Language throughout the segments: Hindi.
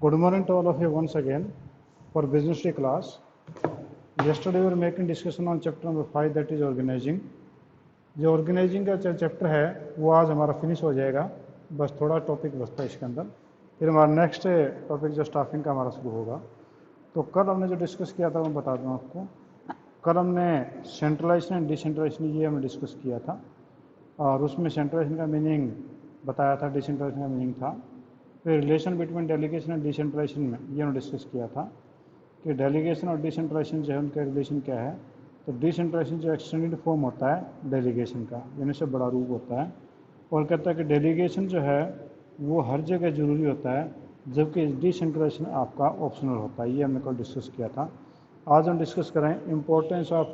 Good morning to all of you once again for Business Day class. Yesterday we were making discussion on chapter number 5, that is organizing. जो ऑर्गेनाइजिंग का चैप्टर है वो आज हमारा फिनिश हो जाएगा, बस थोड़ा टॉपिक बचता है इसके अंदर, फिर हमारा नेक्स्ट टॉपिक जो स्टाफिंग का हमारा शुरू होगा। तो कल हमने जो डिस्कस किया था मैं बता दूँ आपको। कल हमने सेंट्रलाइजेशन एंड डिसेंट्रलाइजेशन ये हमने डिस्कस किया था, और उसमें सेंट्रलाइजेशन का मीनिंग बताया था, डिसेंट्रलाइजेशन का मीनिंग था। फिर relation between delegation and decentralisation में ये हमने डिस्कस किया था कि डेलीगेशन और डिसेंट्रलाइजेशन जो है उनका रिलेशन क्या है। तो डिसेंट्रलाइजेशन जो एक्सटेंडेड फॉर्म होता है डेलीगेशन का, यानी से बड़ा रूप होता है, और कहता है कि डेलीगेशन जो है वो हर जगह ज़रूरी होता है, जबकि डिसेंट्रलाइजेशन आपका ऑप्शनल होता है। ये हमने कल डिस्कस किया था। आज हम डिस्कस करें इम्पोर्टेंस ऑफ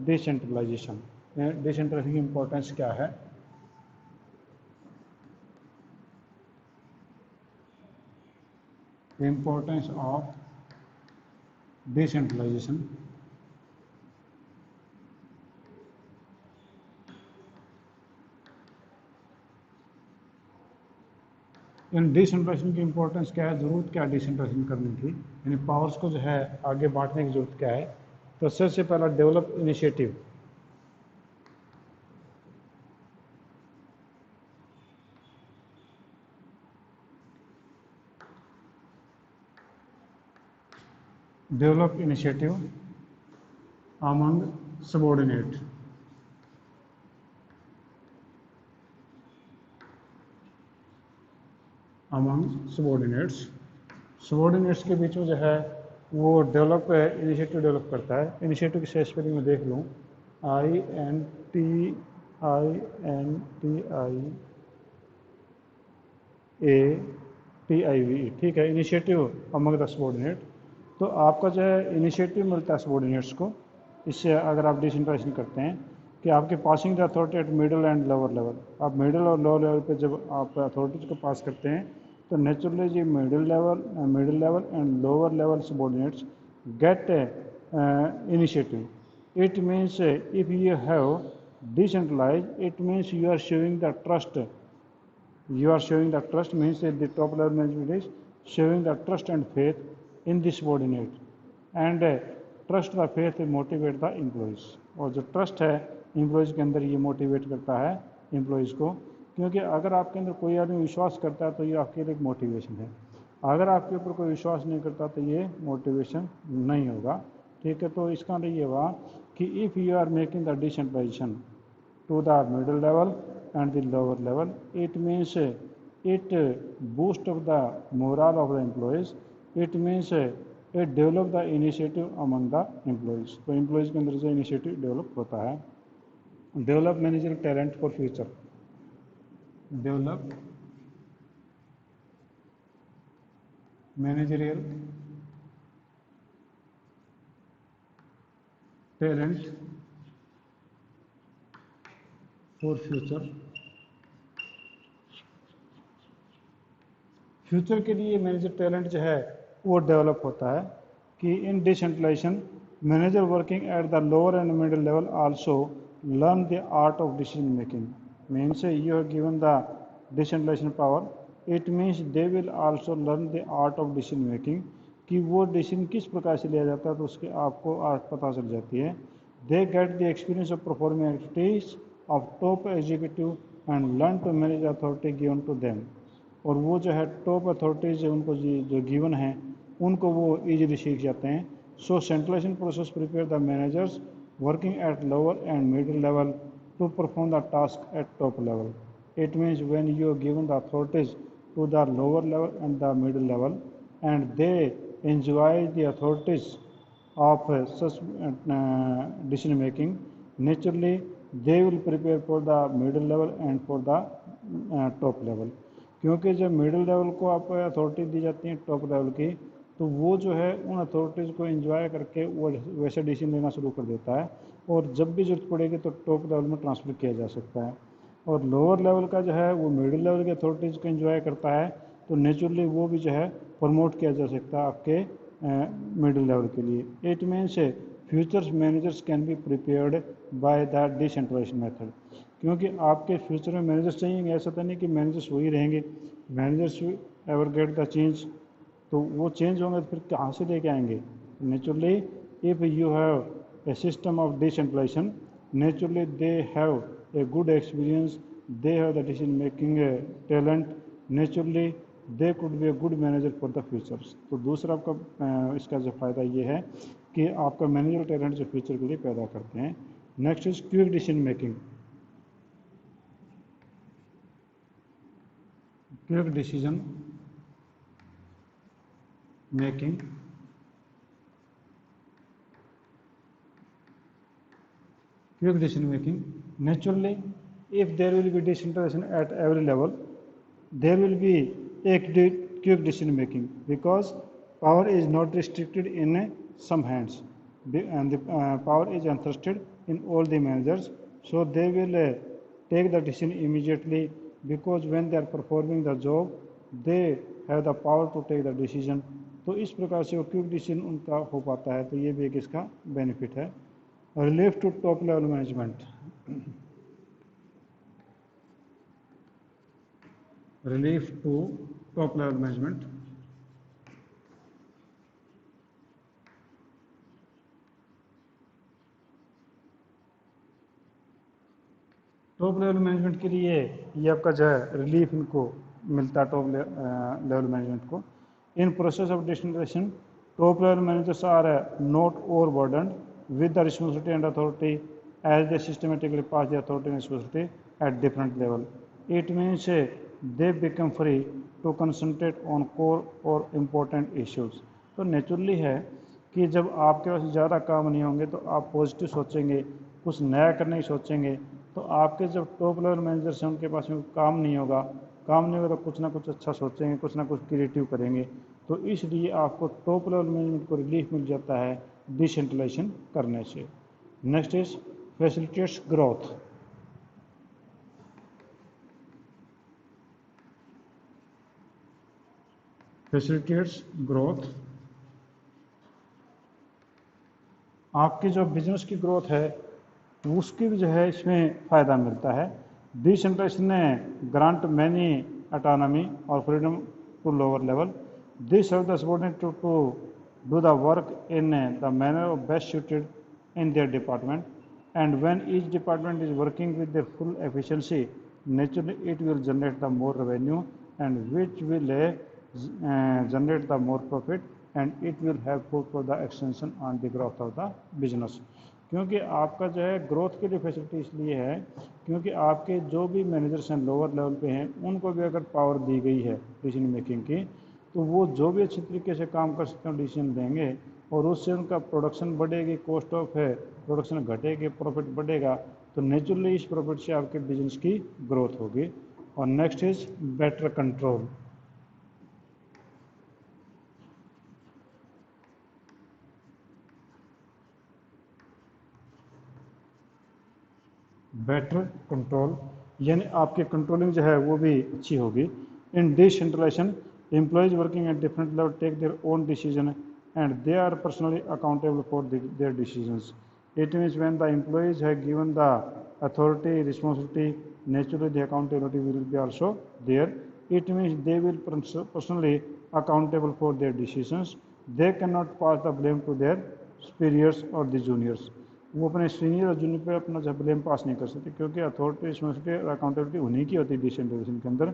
डिसेंट्रलाइजेशन। डिसेंट्रलाइजेशन की इम्पोर्टेंस क्या है। Importance of decentralization. इन डिसेंट्रलाइजेशन की इंपॉर्टेंस क्या है, ज़रूरत क्या है डिसेंट्रलाइजेशन करने की, यानी पावर्स को जो है आगे बांटने की ज़रूरत क्या है। तो सबसे पहला develop initiative. Develop initiative among subordinate. Among subordinates के बीच में जो है वो डेवलप इनिशिएटिव डेवलप करता है। इनिशिएटिव की स्पेलिंग में देख लूँ, INTIATIV, ठीक है, इनिशिएटिव अमंग द सबऑर्डिनेट। तो आपका जो है इनिशिएटिव मिलता है सबऑर्डिनेट्स को। इससे अगर आप डिसेंट्रलाइजेशन करते हैं कि आपके passing the authority at middle and lower level, आप मिडिल और लोअर लेवल पे जब आप अथॉरिटीज को पास करते हैं तो नेचुरली जी middle level and lower level subordinates get initiative. It means if you have decentralized, it means you are showing the trust. You are showing the trust means that the top level management is showing the trust and faith in the subordinate, and trust the faith motivate the employees. और जो ट्रस्ट है एम्प्लॉयज़ के अंदर ये मोटिवेट करता है एम्प्लॉयज़ को, क्योंकि अगर आपके अंदर कोई आदमी विश्वास करता है तो ये आपके लिए एक मोटिवेशन है। अगर आपके ऊपर कोई विश्वास नहीं करता तो ये मोटिवेशन नहीं होगा, ठीक है। तो इसका मतलब ये हुआ कि if you are making the decentralisation to the middle level and the lower level, it means it boost of the morale of the employees. It means it develop the initiative among the employees. तो employees के अंदर से initiative develop होता है। Develop managerial talent for future. Develop managerial talent for future. Future के लिए मैनेजर टैलेंट जो है वो डेवलप होता है कि in decentralization manager working at the lower and middle level also learn the art of decision making. Means you have given the decentralization power, it means they will also learn the art of decision making, कि वो डिसीजन किस प्रकार से लिया जाता है तो उसके आपको आर्ट पता चल जाती है। They get the experience of performing activities of top executive and learn to manage authority given to them. और वो जो है टॉप अथॉरिटीज उनको जो गिवन है उनको वो इजीली सीख जाते हैं। So centralization process prepare the managers working at lower and middle level to perform the task at top level. It means when you are given the authorities to the lower level and the middle level and they enjoy the authorities of such decision making, naturally they will prepare for the middle level and for the top level। क्योंकि जब मिडिल लेवल को आप अथॉरिटी दी जाती है टॉप लेवल की, तो वो जो है उन अथॉरिटीज़ को एंजॉय करके वो वैसे डिसीजन लेना शुरू कर देता है, और जब भी जरूरत पड़ेगी तो टॉप लेवल में ट्रांसफ़र किया जा सकता है। और लोअर लेवल का जो है वो मिडिल लेवल के अथॉरिटीज़ को एंजॉय करता है, तो नेचुरली वो भी जो है प्रमोट किया जा सकता है आपके मिडिल लेवल के लिए। It means futures managers can be prepared by the decentralization method. क्योंकि आपके फ्यूचर में मैनेजर्स चाहिए, ऐसा तो नहीं कि मैनेजर्स वही रहेंगे। Managers ever get the change, तो वो चेंज होंगे तो फिर कहाँ से लेके आएंगे? Naturally if you have a system of decentralization, naturally they have a good experience, they have the decision making talent, naturally they could be a good manager for the futures. तो दूसरा आपका इसका जो फ़ायदा ये है कि आपका मैनेजर टैलेंट जो फ्यूचर के लिए पैदा करते हैं. Next is quick decision making. Quick decision making quick decision making. Naturally, if there will be decentralization at every level, there will be a quick decision making because power is not restricted in some hands and the power is entrusted in all the managers, so they will take the decision immediately because when they are performing the job they have the power to take the decision. तो इस प्रकार से वो क्विक डिसीजन उनका हो पाता है, तो ये भी एक इसका बेनिफिट है. Relief to top level management. Relief to top level management. Top level management के लिए ये आपका जो है रिलीफ इनको मिलता है टॉप लेवल मैनेजमेंट को. In process of decentralization top level managers are not overburdened with the responsibility and authority as they systematically pass the authority and responsibility at different level. It means they become free to concentrate on core or important issues. तो नेचुरली है कि जब आपके पास ज़्यादा काम नहीं होंगे तो आप पॉजिटिव सोचेंगे, कुछ नया करने की सोचेंगे. तो आपके जब टॉप लेवल मैनेजर्स हैं उनके पास में काम नहीं होगा तो कुछ ना कुछ अच्छा सोचेंगे, कुछ ना कुछ क्रिएटिव करेंगे. तो इसलिए आपको टॉप लेवल मैनेजमेंट को रिलीफ मिल जाता है डिसेंट्रलाइजेशन करने से. Next is facilitates growth. Facilitates growth. आपकी जो बिजनेस की ग्रोथ है उसकी भी जो है इसमें फ़ायदा मिलता है. डिसेंट्रलाइजेशन ने ग्रांट मैनी ऑटोनॉमी और freedom to lower level. This serve the subordinate to do the work in the manner of best suited in their department, and when each department is working with their full efficiency, naturally it will generate the more revenue and which will generate the more profit and it will helpful for the extension and the growth of the business. क्योंकि आपका जो है ग्रोथ के लिए फैसिलिटी इसलिए है क्योंकि आपके जो भी मैनेजर्स हैं लोअर लेवल पे हैं उनको भी अगर पावर दी गई है डिसीजन मेकिंग की तो वो जो भी अच्छी तरीके से काम कर सकते हैं डिसीजन देंगे और उससे उनका प्रोडक्शन बढ़ेगी, कॉस्ट ऑफ है प्रोडक्शन घटेगी, प्रॉफिट बढ़ेगा. तो नेचुरली इस प्रॉफिट से आपके बिजनेस की ग्रोथ होगी. और next is better control. Better control यानी आपकी कंट्रोलिंग जो है वो भी अच्छी होगी. इन decentralisation employees working at different level take their own decision and they are personally accountable for their decisions. It means when the employees have given the authority, responsibility, naturally the accountability will be also there. It means they will personally accountable for their decisions. They cannot pass the blame to their superiors or the juniors. वो अपने सीनियर और जूनियर पे अपना जो ब्लेम पास नहीं कर सकते क्योंकि अथॉरिटी, रिस्पॉन्सिबिलिटी और अकाउंटेबिलिटी उन्हीं की होती है डिसेंट्रलाइजेशन के अंदर.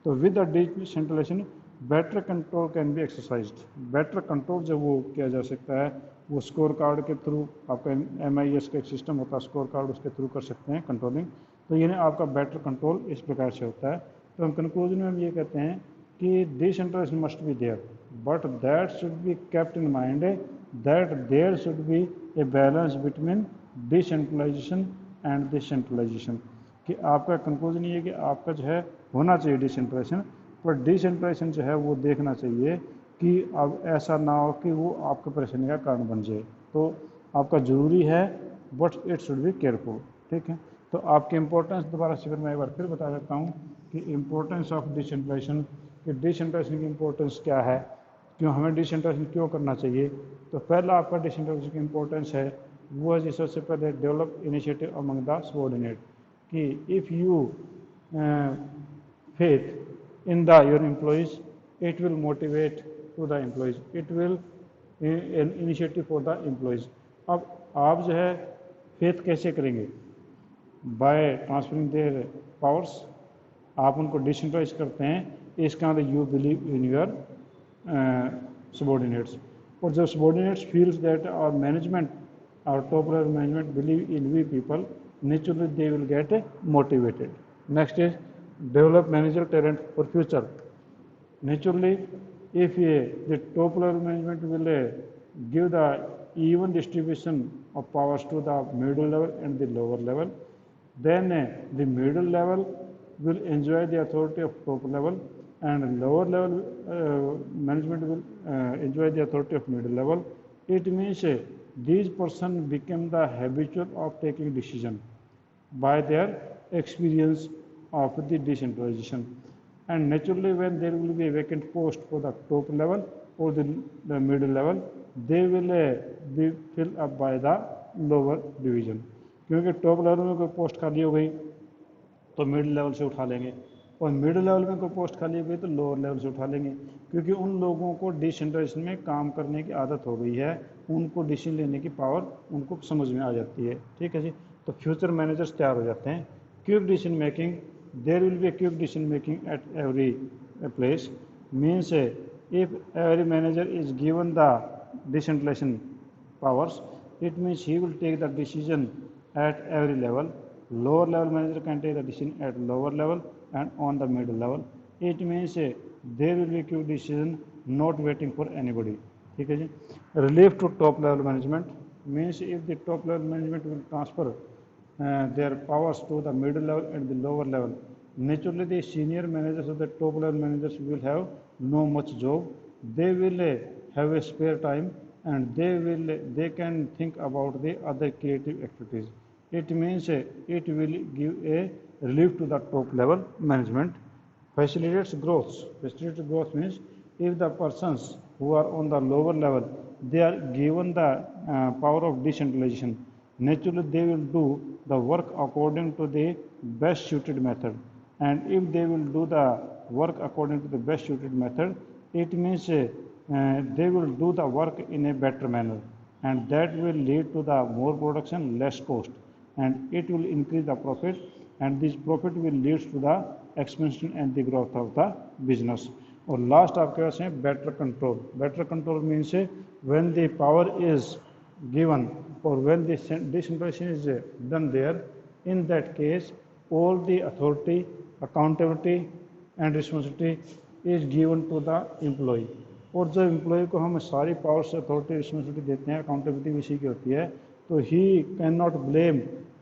तो with the decentralization better control can be exercised. Better control जब वो किया जा सकता है वो स्कोर कार्ड के थ्रू, आपका MIS का एक सिस्टम होता है स्कोर कार्ड, उसके थ्रू कर सकते हैं कंट्रोलिंग. तो यानी आपका बेटर कंट्रोल इस प्रकार से होता है. तो हम कंक्लूजन में हम ये कहते हैं कि decentralization must be there but that should be kept in mind that there should be a balance between decentralization and decentralization. कि आपका कंक्लूजन ये है कि आपका जो है होना चाहिए डिसेंट्रलाइजेशन, पर डिसेंट्रलाइजेशन जो है वो देखना चाहिए कि अब ऐसा ना हो कि वो आपके परेशानी का कारण बन जाए. तो आपका ज़रूरी है but it should be careful. ठीक है. तो आपकी इंपॉर्टेंस दोबारा से फिर मैं एक बार फिर बता देता हूँ कि इम्पोर्टेंस ऑफ डिसेंट्रलाइजेशन, कि डिसेंट्रलाइजेशन की इम्पोर्टेंस क्या है, क्यों हमें डिसेंट्रलाइजेशन क्यों करना चाहिए. तो पहला आपका डिसेंट्रलाइजेशन की इम्पोर्टेंस है वो है सबसे पहले develop initiative among the subordinate. कि if you faith in your employees, it will motivate, to the employees. It will an initiative for the employees. अब आप जो है फेथ कैसे करेंगे? बाय ट्रांसफरिंग देयर पावर्स, आप उनको डिसेंट्रलाइज करते हैं, इसका मतलब you believe in your subordinates. और जब subordinates feels that our management, our top level management believe in we people, naturally they will get motivated. Next is develop managerial talent for future. Naturally, if the top level management will give the even distribution of powers to the middle level and the lower level, then the middle level will enjoy the authority of top level, and lower level management will enjoy the authority of middle level. It means these persons become the habitual of taking decision by their experience of the decentralization. And naturally, when there will be a vacant post for the top level or the middle level, they will be filled up by the lower division. क्योंकि टॉप लेवल में कोई पोस्ट खाली हो गई तो मिडिल लेवल से उठा लेंगे, और मिडिल लेवल में कोई पोस्ट खाली हो गई तो लोअर लेवल से उठा लेंगे, क्योंकि उन लोगों को डिसेंट्रलाइजेशन में काम करने की आदत हो गई है, उनको डिसीजन लेने की पावर उनको समझ में आ जाती है। ठीक है जी, तो फ्यूचर मैनेजर्स तैयार हो जाते हैं। Quick decision making, there will be quick decision making at every place, means if every manager is given the decentralization powers, it means he will take the decision at every level. Lower level manager can take the decision at lower level and on the middle level. It means there will be quick decision, not waiting for anybody. ठीक है जी। Relief to top level management means if the top level management will transfer their powers to the middle level and the lower level, naturally the senior managers of the top level managers will have no much job. They will have a spare time, and they can think about the other creative activities. It means it will give a relief to the top level management. Facilitates growth. Facilitates growth means if the persons who are on the lower level, they are given the power of decentralization, naturally they will do the work according to the best suited method. And if they will do the work according to the best suited method, it means they will do the work in a better manner, and that will lead to the more production, less cost, and it will increase the profit, and this profit will lead to the expansion and the growth of the business. और लास्ट आपके पास है better control. Better control means when the power is given or when the decentralization is done there, in that case all the authority, accountability and responsibility is given to the employee. और जब एम्प्लॉय को हम सारी पावर्स, अथॉरिटी, रिस्पॉन्सिबिलिटी देते हैं, अकाउंटेबिलिटी भी इसी की होती है, तो he can not blame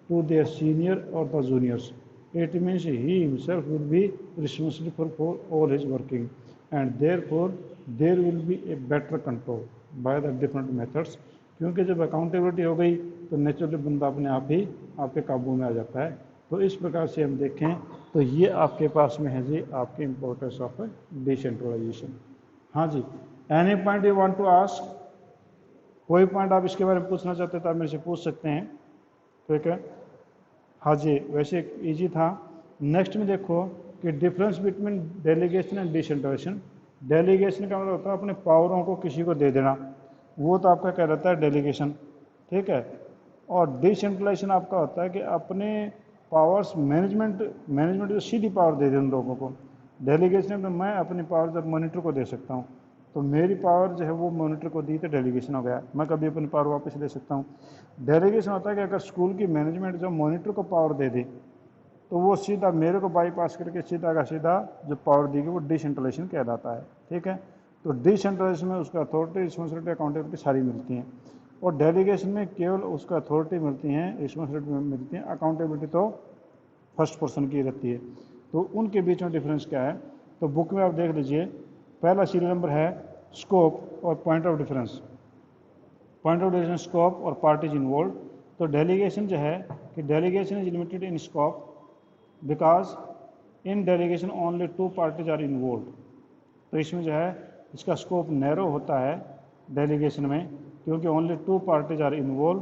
to their senior और the juniors. It means he himself will be responsible for all his working, and therefore there will be a better control by the different methods. क्योंकि जब अकाउंटेबिलिटी हो गई तो नेचुरली बंदा अपने आप ही आपके काबू में आ जाता है. तो इस प्रकार से हम देखें तो ये आपके पास में है जी आपके इम्पोर्टेंस ऑफ डिसेंट्रलाइजेशन. हाँ जी, any point you want to ask? कोई पॉइंट आप इसके बारे में पूछना चाहते तो आप मेरे से पूछ सकते हैं. ठीक है, हाँ जी, वैसे इजी था. नेक्स्ट में देखो कि difference between delegation and decentralization. Delegation का मतलब होता है अपने पावरों को किसी को दे देना, वो तो आपका क्या रहता है डेलीगेशन. ठीक है, और डिसेंट्रलाइजेशन आपका होता है कि अपने पावर्स मैनेजमेंट को सीधी पावर दे दें उन लोगों को. डेलीगेशन में मैं अपनी पावर जब मॉनिटर को दे सकता हूँ, तो मेरी पावर जो है वो मॉनिटर को दी तो डेलीगेशन हो गया, मैं कभी अपनी पावर वापस ले सकता हूँ. डेलीगेशन होता है कि अगर स्कूल की मैनेजमेंट जो मॉनिटर को पावर दे दे तो वो सीधा मेरे को बाईपास करके सीधा का सीधा जो पावर दी गई वो डिसेंट्रलाइजेशन कहलाता है. ठीक है, तो डिसेंट्रलाइजेशन में उसका अथॉरिटी, रिस्पॉन्सिबिलिटी, अकाउंटेबिलिटी सारी मिलती हैं, और डेलीगेशन में केवल उसका अथॉरिटी मिलती हैं, रिस्पॉन्सिबिलिटी मिलती हैं, अकाउंटेबिलिटी तो फर्स्ट पर्सन की रहती है. तो उनके बीच में डिफरेंस क्या है, तो बुक में आप देख लीजिए. पहला सीरियल नंबर है स्कोप और point of difference. Point of difference, scope और पार्टीज इन्वॉल्व. तो डेलीगेशन जो है कि delegation is limited in scope because in delegation only 2 parties are involve. तो इसमें जो है इसका स्कोप नैरो होता है डेलीगेशन में, क्योंकि only 2 parties are involve.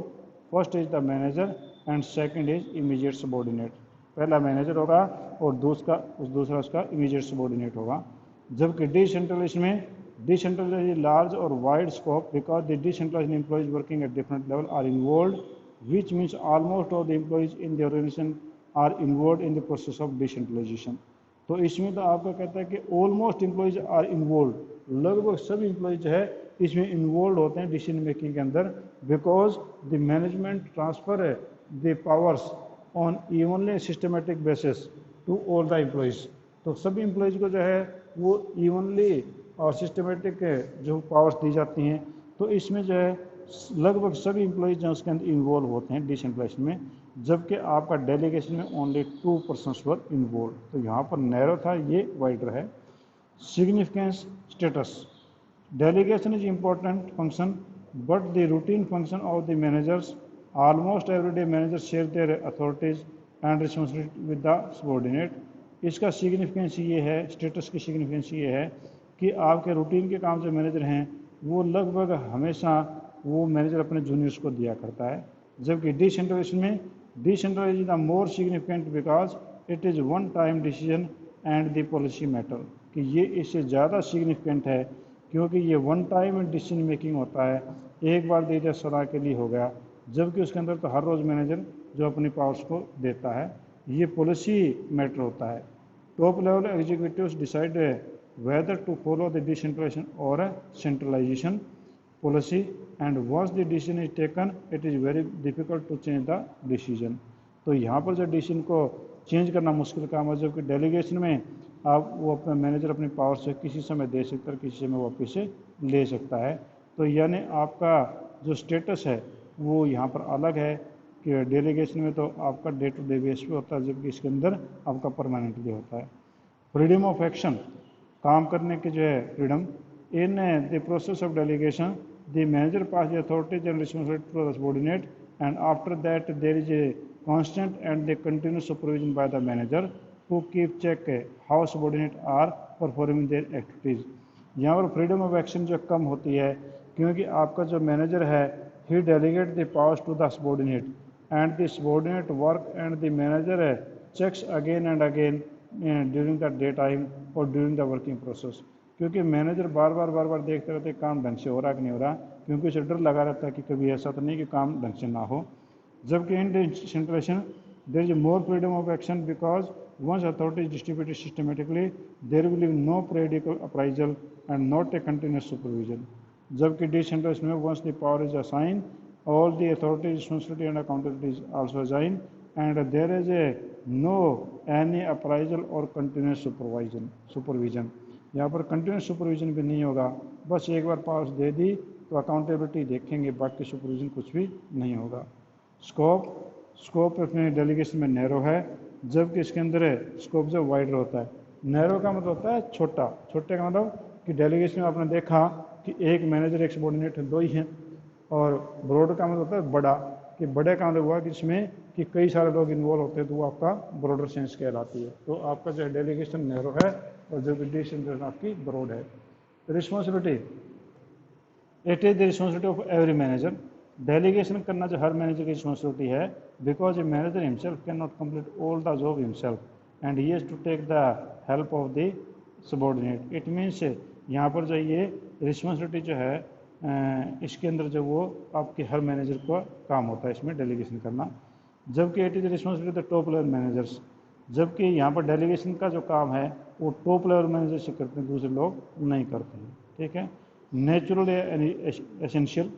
First is the manager and second is immediate subordinate. पहला मैनेजर होगा और दूसरा उसका इमीडिएट सबॉर्डिनेट होगा. जबकि डिसेंट्रलाइजेशन में Decentralization is large or wide scope because the decentralized employees working at different level are involved, which means almost all the employees in the organization are involved in the process of decentralization. तो इसमें तो आपका कहता है कि ऑलमोस्ट एम्प्लॉयज आर इन्वॉल्व, लगभग सभी एम्प्लॉयज जो है इसमें इन्वॉल्व होते हैं डिसीजन मेकिंग के अंदर, because the management transfer the powers on evenly systematic basis to all the employees. तो सभी एम्प्लॉयज को जो है वो इवनली और सिस्टमेटिक जो पावर्स दी जाती हैं, तो इसमें जो है लगभग सभी एम्प्लॉयज जो उसके अंदर इन्वॉल्व होते हैं डिसेंट्रलाइजेशन में, जबकि आपका डेलीगेशन में ओनली 2 पर्सन्स वर इन्वॉल्व। तो यहाँ पर नैरो था, ये वाइडर है। Significance status, delegation is important function but the routine function of the managers, almost everyday managers share their authorities and responsibility with the subordinate। इसका सिग्निफिकेंस ये है, स्टेटस की सिग्निफिकेंस ये है कि आपके रूटीन के काम जो मैनेजर हैं वो लगभग हमेशा वो मैनेजर अपने जूनियर्स को दिया करता है, जबकि डिसेंट्रलाइजेशन में decentralization the more significant because it is one time decision and the policy matter, कि ये इससे ज़्यादा सिग्निफिकेंट है क्योंकि ये वन टाइम डिसीजन मेकिंग होता है, एक बार दे दिया सलाह के लिए हो गया, जबकि उसके अंदर तो हर रोज़ मैनेजर जो अपनी पावर्स को देता है, ये पॉलिसी मैटर होता है। Top level executives decide whether to follow the decentralization और centralization policy and once the decision is taken it is very difficult to change the decision. तो यहाँ पर जो डिसीजन को चेंज करना मुश्किल काम है, जबकि डेलीगेशन में आप वो अपना मैनेजर अपनी पावर से किसी समय दे सकता है, किसी समय वापस से ले सकता है। तो यानी आपका जो स्टेटस है वो यहाँ पर अलग है कि डेलीगेशन में तो आपका डे टू डे बेस पे होता है, जबकि इसके अंदर आपका परमानेंटली होता है। फ्रीडम ऑफ एक्शन, काम करने की जो है freedom, in the process of delegation the manager pass the authorities and responsibility to the subordinate and after that there is a constant and the continuous supervision by the manager to keep check how subordinate are performing their activities. यहाँ पर फ्रीडम ऑफ एक्शन जो कम होती है क्योंकि आपका जो मैनेजर है he delegate the powers to the subordinate and the subordinate work and the manager checks again and again during the day time और ड्यूरिंग द वर्किंग प्रोसेस, क्योंकि मैनेजर बार बार देखते रहते काम ढंग से हो रहा कि नहीं हो रहा, क्योंकि उसे डर लगा रहता है कि कभी ऐसा तो नहीं कि काम ढंग से ना हो। जबकि in decentralization there is more freedom of action because once authority is distributed systematically there will be no periodical appraisal and not a continuous supervision। जबकि डिसेंट्रलाइजेशन में once the power is assigned all the authority responsibility and accountability is also assigned and there is a no any appraisal or continuous supervision। यहाँ पर continuous supervision भी नहीं होगा, बस एक बार पावर्स दे दी तो अकाउंटेबिलिटी देखेंगे, बाकी सुपरविजन कुछ भी नहीं होगा। स्कोप अपने डेलीगेशन में नैरो है, जबकि इसके अंदर स्कोप जो वाइडर होता है। नैरो का मतलब होता है छोटा, छोटे का मतलब कि डेलीगेशन में आपने देखा कि एक मैनेजर एक सबऑर्डिनेट दो ही हैं, और ब्रॉड का मतलब होता है बड़ा, कि बड़े का मतलब हुआ कि इसमें कि कई सारे लोग इन्वॉल्व होते हैं तो वो आपका ब्रॉडर सेंस कहलाती है। तो आपका जो डेलीगेशन नैरो है और जो डिसेंट्रलाइजेशन आपकी ब्रॉड है। Responsibility, it is the responsibility of every manager, delegation करना जो हर मैनेजर की रिस्पॉन्सिबिलिटी है because a manager himself can not complete all the job himself and he has to take the help of the subordinate. It means यहाँ पर जो ये रिस्पॉन्सिबिलिटी जो है इसके अंदर जो वो आपके हर मैनेजर का काम होता है इसमें डेलीगेशन करना, जबकि it is responsibility the top level managers, जबकि यहाँ पर डेलीगेशन का जो काम है वो टॉप लेवल मैनेजर से करते हैं, दूसरे लोग नहीं करते हैं। ठीक है। नेचुरल एसेंशियल,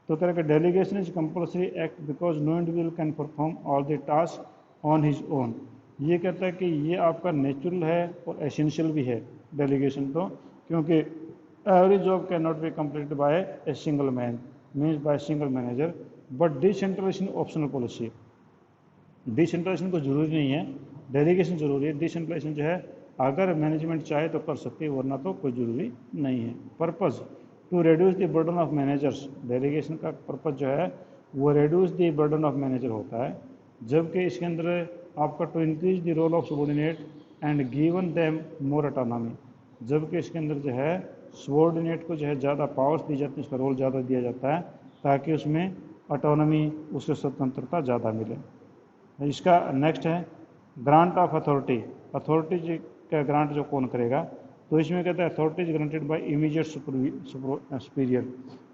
तो कह रहे delegation is compulsory act because no individual can perform all the task on his own. ये कहता है कि ये आपका नेचुरल है और एसेंशियल भी है डेलीगेशन, तो क्योंकि every job can not be completed by a single man means by single manager, but decentralization optional policy. Decentralization को जरूरी नहीं है, डेलीगेशन जरूरी है। डिसेंट्रलाइजेशन जो है अगर मैनेजमेंट चाहे तो कर सकती है, वरना तो कोई जरूरी नहीं है। Purpose to reduce the burden of managers, delegation का पर्पज़ जो है वो reduce the burden of manager होता है, जबकि इसके अंदर आपका to increase the role of subordinate and given them more autonomy, जबकि इसके अंदर जो है सबऑर्डिनेट को जो है ज़्यादा पावर्स दी जाती है, उसका रोल ज़्यादा दिया जाता है ताकि उसमें ऑटोनॉमी, उससे स्वतंत्रता ज़्यादा मिले। इसका नेक्स्ट है ग्रांट ऑफ अथॉरिटी। अथॉरिटी का ग्रांट जो कौन करेगा, तो तो इसमें कहता है authority is granted by immediate superior.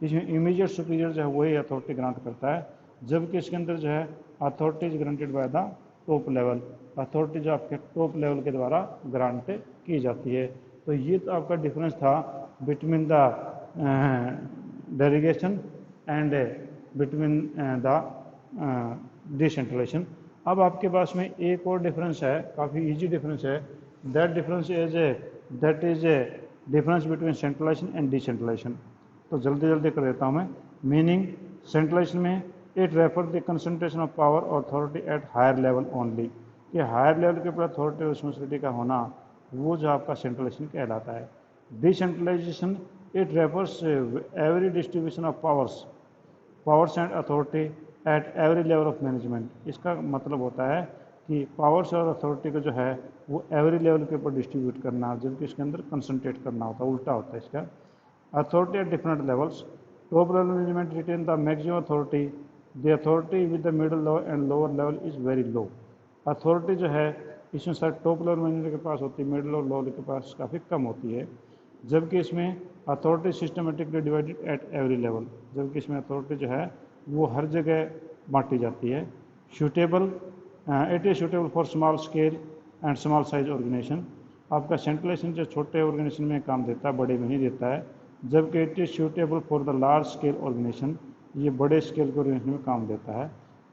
इसमें इमीडिएट सुपीरियर जो है वही अथॉरिटी ग्रांट करता है, जबकि इसके अंदर जो है authority is granted by the top level, authority जो आपके टॉप लेवल के द्वारा ग्रांट की जाती है। तो ये तो आपका डिफरेंस था between the delegation and between the decentralization. अब आपके पास में एक और डिफरेंस है, काफ़ी इजी डिफरेंस है। That difference is a difference between centralization and decentralization. तो जल्दी जल्दी कर देता हूँ मैं। मीनिंग सेंट्रलाइजेशन में it refer the concentration of power और authority at higher level only, कि हायर लेवल के ऊपर अथॉरिटी और रिस्पॉन्सिबिलिटी का होना वो जो आपका सेंट्रलाइजेशन कहलाता है। Decentralization it refers every distribution of powers and authority at every level of management. इसका मतलब होता है कि पावर्स और अथॉरिटी को जो है वो एवरी लेवल के ऊपर डिस्ट्रीब्यूट करना, जबकि इसके अंदर कंसंट्रेट करना होता है, उल्टा होता है इसका। Authority at different levels, top level management retain the maximum authority, the authority with the middle level and lower level is very low. Authority जो है इसमें सर टॉप लेवल मैनेजर के पास होती है, मिडिल और लोअर के पास काफ़ी कम होती है, जबकि इसमें authority systematically divided eight every level, जबकि इसमें अथॉरिटी जो है वो हर जगह बांटी जाती है। Suitable, it is suitable for small scale and small size organization. आपका सेंट्रलाइजेशन जो छोटे ऑर्गेनाइजेशन में काम देता है, बड़े में नहीं देता है, जबकि it is suitable for the large scale organization, ये बड़े स्केल के ऑर्गेनाइजेशन में काम देता है।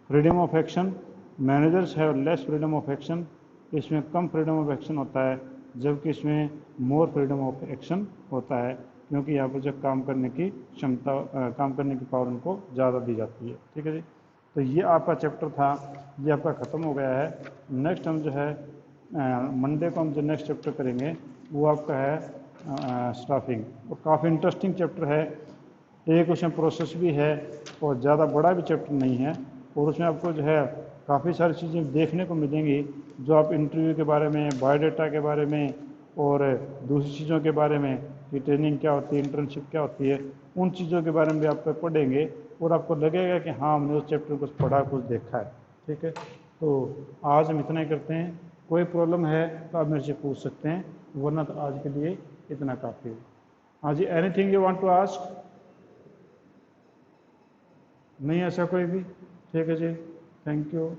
Freedom of action, managers have less freedom of action, इसमें कम फ्रीडम ऑफ एक्शन होता है, जबकि इसमें मोर फ्रीडम ऑफ एक्शन होता है, क्योंकि यहाँ पर जो काम करने की क्षमता, काम करने की पावर उनको ज़्यादा दी जाती है। ठीक है जी। तो ये आपका चैप्टर था, ये आपका ख़त्म हो गया है। नेक्स्ट हम जो है मंडे को हम जो नेक्स्ट चैप्टर करेंगे वो आपका है स्टाफिंग, और काफ़ी इंटरेस्टिंग चैप्टर है। एक उसमें प्रोसेस भी है और ज़्यादा बड़ा भी चैप्टर नहीं है, और उसमें आपको जो है काफ़ी सारी चीज़ें देखने को मिलेंगी जो आप इंटरव्यू के बारे में, बायोडाटा के बारे में और दूसरी चीज़ों के बारे में कि ट्रेनिंग क्या होती है, इंटर्नशिप क्या होती है, उन चीज़ों के बारे में भी आप पढ़ेंगे और आपको लगेगा कि हाँ हमने उस चैप्टर को कुछ पढ़ा, कुछ देखा है। ठीक है, तो आज हम इतना ही करते हैं। कोई प्रॉब्लम है तो आप मेरे से पूछ सकते हैं, वरना तो आज के लिए इतना काफ़ी है। हाँ जी, anything you want to ask? नहीं ऐसा कोई भी? ठीक है जी, थैंक यू।